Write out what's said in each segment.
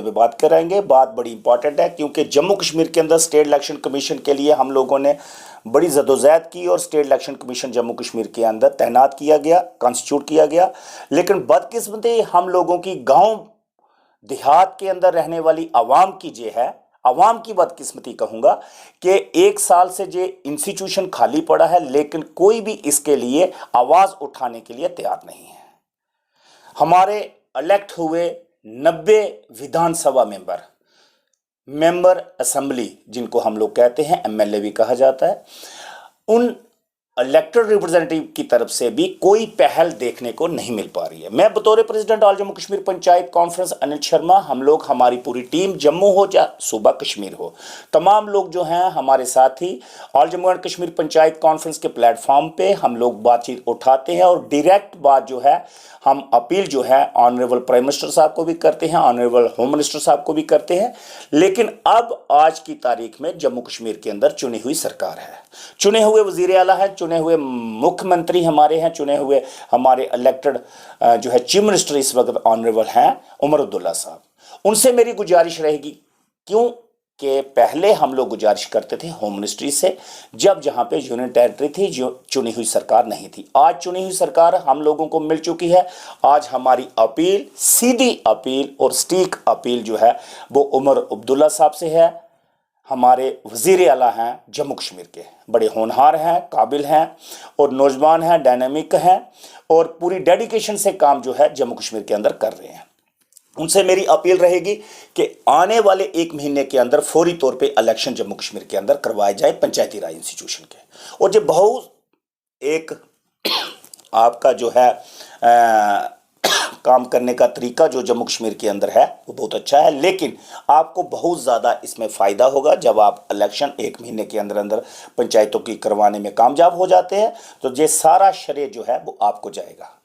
पे बात कराएंगे। बात बड़ी इंपॉर्टेंट है क्योंकि जम्मू कश्मीर के अंदर स्टेट इलेक्शन कमीशन के लिए हम लोगों ने बड़ी जदोजहद की और state election commission Jammu Kashmir के अंदर तैनात किया गया, कॉन्स्टिट्यूट किया गया। लेकिन बदकिस्मती हम लोगों की गांव देहात के अंदर रहने वाली आवाम की जो है, आवाम की बदकिस्मती कहूँगा कि 1 साल से जो इंस्टीट्यूशन खाली पड़ा है, लेकिन कोई भी इसके लिए आवाज़ उठाने के लिए तैयार नहीं है। हमारे इलेक्ट हुए 90 विधानसभा मेंबर असेंबली, जिनको हम लोग कहते हैं एमएलए भी कहा जाता है, उन इलेक्टेड रिप्रेजेंटेटिव की तरफ से भी कोई पहल देखने को नहीं मिल पा रही है। मैं बतौर president all Jammu Kashmir panchayat conference Anil Sharma, हम लोग, हमारी पूरी टीम, जम्मू हो या सूबा कश्मीर हो, तमाम लोग जो हैं हमारे साथी all Jammu and Kashmir panchayat conference के प्लेटफॉर्म पे हम लोग बातचीत उठाते हैं और डायरेक्ट बात जो है, हम अपील जो है ऑनरेबल प्राइम मिनिस्टर साहब को भी करते हैं, ऑनरेबल होम मिनिस्टर साहब को भी करते हैं। लेकिन अब आज की तारीख में जम्मू कश्मीर के अंदर चुनी हुई सरकार है, चुने हुए वजीर आला है, चुने हुए मुख्यमंत्री हमारे हैं, चुने हुए हमारे इलेक्टेड जो है चीफ मिनिस्टर इस वक्त ऑनरेबल हैं उमर अब्दुल्ला साहब। उनसे मेरी गुजारिश रहेगी, क्यों कि पहले हम लोग गुजारिश करते थे होम मिनिस्ट्री से, जब जहां पे यूनियन टेरिटरी थी, जो चुनी हुई सरकार नहीं थी। आज चुनी हुई सरकार हम लोगों को मिल चुकी है। आज हमारी अपील, सीधी अपील और स्टीक अपील जो है वो उमर अब्दुल्ला साहब से है। हमारे वजीर आला हैं जम्मू कश्मीर के, बड़े होनहार हैं, काबिल हैं और नौजवान हैं, डायनामिक हैं और पूरी डेडिकेशन से काम जो है जम्मू कश्मीर के अंदर कर रहे हैं। उनसे मेरी अपील रहेगी कि आने वाले 1 महीने के अंदर फौरी तौर पे इलेक्शन जम्मू कश्मीर के अंदर करवाए जाए पंचायती राज इंस्टीट्यूशन के। और जो बहुत एक आपका जो है काम करने का तरीका जो जम्मू कश्मीर के अंदर है वो बहुत अच्छा है, लेकिन आपको बहुत ज़्यादा इसमें फ़ायदा होगा जब आप इलेक्शन 1 महीने के अंदर अंदर पंचायतों की करवाने में कामयाब हो जाते हैं, तो ये सारा श्रेय जो है वो आपको जाएगा।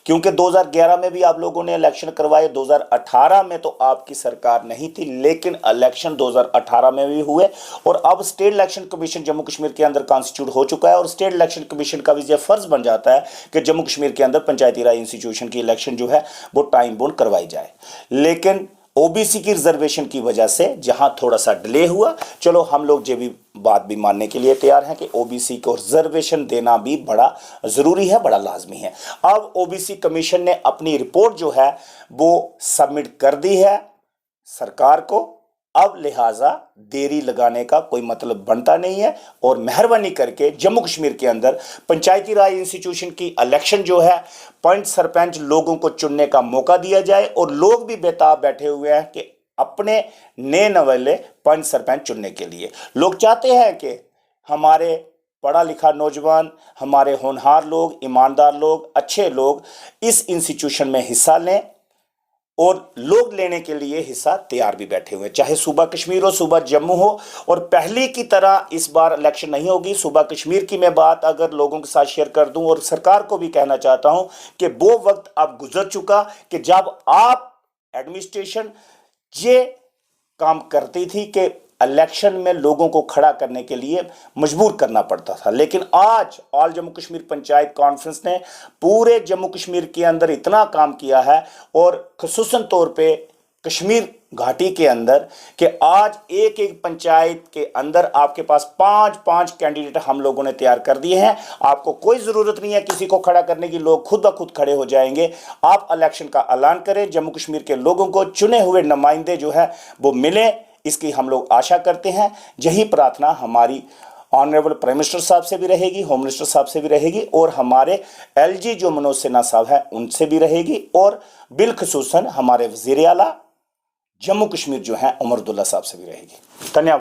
क्योंकि 2011 में भी आप लोगों ने इलेक्शन करवाए, 2018 में तो आपकी सरकार नहीं थी, लेकिन इलेक्शन 2018 में भी हुए और अब state election commission Jammu Kashmir के अंदर कॉन्स्टिट्यूट हो चुका है और स्टेट इलेक्शन कमीशन का भी यह फर्ज बन जाता है कि जम्मू कश्मीर के अंदर पंचायती राज इंस्टीट्यूशन की इलेक्शन जो है वो टाइम बाउंड करवाई जाए। लेकिन ओबीसी की रिजर्वेशन की वजह से जहां थोड़ा सा डिले हुआ, चलो हम लोग ये भी बात भी मानने के लिए तैयार हैं कि ओबीसी को रिजर्वेशन देना भी बड़ा ज़रूरी है, बड़ा लाजमी है। अब ओबीसी कमीशन ने अपनी रिपोर्ट जो है वो सबमिट कर दी है सरकार को। अब लिहाजा देरी लगाने का कोई मतलब बनता नहीं है और मेहरबानी करके जम्मू कश्मीर के अंदर पंचायती राज इंस्टीट्यूशन की इलेक्शन जो है पंच सरपंच लोगों को चुनने का मौका दिया जाए और लोग भी बेताब बैठे हुए हैं कि अपने नए नवेले पंच सरपंच चुनने के लिए। लोग चाहते हैं कि हमारे पढ़ा लिखा नौजवान, हमारे होनहार लोग, ईमानदार लोग, अच्छे लोग इस इंस्टीट्यूशन में हिस्सा लें और लोग लेने के लिए हिस्सा तैयार भी बैठे हुए हैं, चाहे सूबा कश्मीर हो, सूबा जम्मू हो। और पहले की तरह इस बार इलेक्शन नहीं होगी। सूबा कश्मीर की मैं बात अगर लोगों के साथ शेयर कर दूं और सरकार को भी कहना चाहता हूं कि वो वक्त अब गुजर चुका कि जब आप एडमिनिस्ट्रेशन ये काम करती थी कि इलेक्शन में लोगों को खड़ा करने के लिए मजबूर करना पड़ता था। लेकिन आज ऑल जम्मू कश्मीर पंचायत कॉन्फ्रेंस ने पूरे जम्मू कश्मीर के अंदर इतना काम किया है और खुसूसन तौर पे कश्मीर घाटी के अंदर कि आज एक एक पंचायत के अंदर आपके पास 5-5 कैंडिडेट हम लोगों ने तैयार कर दिए हैं। आपको कोई ज़रूरत नहीं है किसी को खड़ा करने की, लोग खुद ब खुद खड़े हो जाएंगे। आप इलेक्शन का ऐलान करें, जम्मू कश्मीर के लोगों को चुने हुए नुमाइंदे जो है वो मिले, इसकी हम लोग आशा करते हैं। यही प्रार्थना हमारी ऑनरेबल प्राइम मिनिस्टर साहब से भी रहेगी, होम मिनिस्टर साहब से भी रहेगी और हमारे एलजी जो मनोज सिन्हा साहब हैं उनसे भी रहेगी और बिलखसूसन हमारे वजीर आला जम्मू कश्मीर जो हैं उमर अब्दुल्ला साहब से भी रहेगी। धन्यवाद।